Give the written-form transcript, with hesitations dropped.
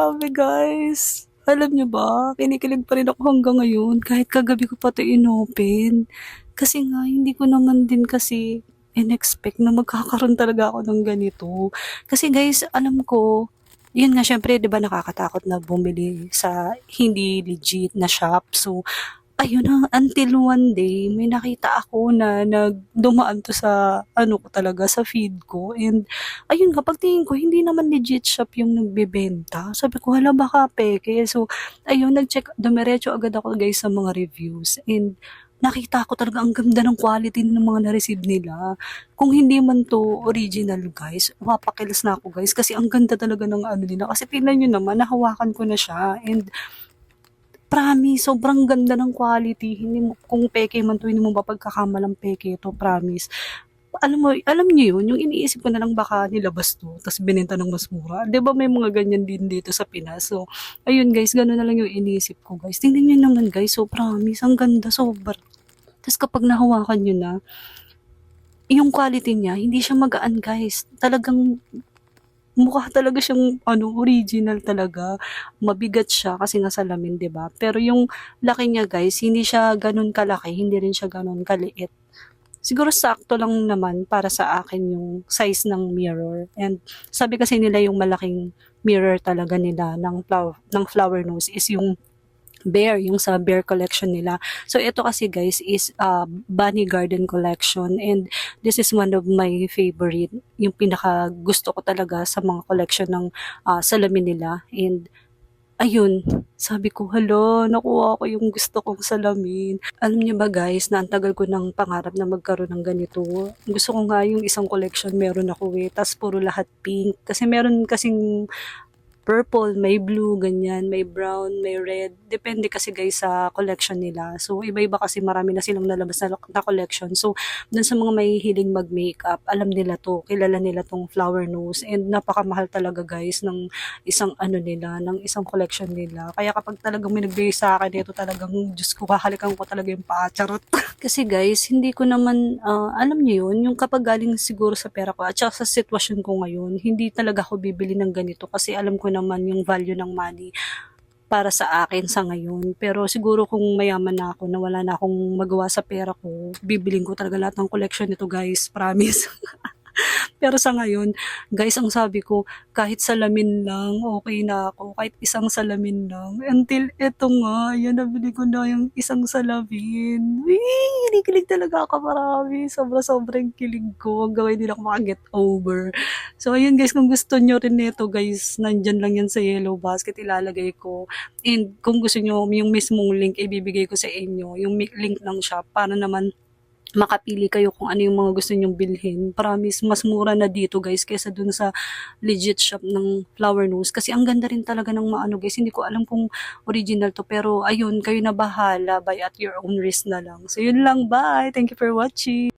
grabe guys. Alam niyo ba, kinikilig pa rin ako hanggang ngayon kahit kagabi ko pa 'to inopen. Kasi nga hindi ko naman din kasi in-expect na magkakaroon talaga ako ng ganito. Kasi guys, alam ko, yun nga siyempre 'di ba nakakatakot na bumili sa hindi legit na shop. So ayun na, until one day, may nakita ako na dumaan 'to sa ano ko talaga, sa feed ko and ayun nga, pagtingin ko hindi naman legit shop yung nagbebenta. Sabi ko, hala baka peke. So ayun, dumiretso agad ako guys sa mga reviews and nakita ko talaga ang ganda ng quality ng mga na-receive nila. Kung hindi man 'to original guys, mapapakilos na ako guys kasi ang ganda talaga ng ano nila. Kasi tingnan niyo naman, nahawakan ko na siya and promise, sobrang ganda ng quality. Hindi mo, kung peke man 'to, hindi mo mapagkakamalang peke 'to, promise. Alam niyo yun, yung iniisip ko na lang baka nilabas 'to ta's binenta ng mas mura. 'Di ba may mga ganyan din dito sa Pinas? So, ayun guys, gano'n na lang yung iniisip ko guys. Tingnan niyo naman guys, so promise, ang ganda sobra. Ta's kapag nahawakan niyo na, yung quality niya, hindi siya magaan guys. Talagang mukha talaga siyang ano, original talaga. Mabigat siya kasi nga salamin, 'di ba? Pero yung laki niya guys, hindi siya gano'n kalaki, hindi rin siya gano'n kaliit. Siguro sakto lang naman para sa akin yung size ng mirror. And sabi kasi nila yung malaking mirror talaga nila ng flower nose is yung Bear, yung sa Bear collection nila. So ito kasi guys is Bunny Garden collection and this is one of my favorite. Yung pinaka gusto ko talaga sa mga collection ng salamin nila. And ayun, sabi ko, hala, nakuha ko yung gusto kong salamin. Alam niyo ba guys, na ang tagal ko ng pangarap na magkaroon ng ganito. Gusto ko nga yung isang collection meron ako tas puro lahat pink. Kasi meron kasing purple, may blue, ganyan, may brown, may red. Depende kasi guys sa collection nila. So, iba-iba kasi marami na silang nalabas na collection. So, dun sa mga may hiling mag-makeup, alam nila to, kilala nila tong flower nose. And napakamahal talaga guys ng isang ano nila, ng isang collection nila. Kaya kapag talagang may nagbigay sa akin, ito talagang, Diyos ko, kakalikan ko talaga yung paa, charot. Kasi guys, hindi ko naman, alam niyo yun, yung kapag galing siguro sa pera ko at saka sa sitwasyon ko ngayon, hindi talaga ako bibili ng ganito kasi alam ko naman yung value ng money para sa akin sa ngayon. Pero siguro kung mayaman na ako na wala na akong magawa sa pera ko, bibiling ko talaga lahat ng collection nito guys, promise. Pero sa ngayon, guys, ang sabi ko, kahit salamin lang, okay na ako. Kahit isang salamin lang. Until eto nga, yan, nabili ko na yung isang salamin. Wee! Kinikilig talaga ako marami. Sobrang kilig ko. Hanggang hindi na ako makaget over. So, ayun guys, kung gusto nyo rin nito, guys, nandyan lang yan sa yellow basket, ilalagay ko. And kung gusto nyo, yung mismong link, ibibigay ko sa inyo. Yung link ng shop, para naman makapili kayo kung ano yung mga gusto nyong bilhin. Promise, mas mura na dito guys kaysa dun sa legit shop ng Flower Nose. Kasi ang ganda rin talaga ng maano guys. Hindi ko alam kung original to. Pero ayun, kayo na bahala. Buy at your own risk na lang. So yun lang, bye! Thank you for watching!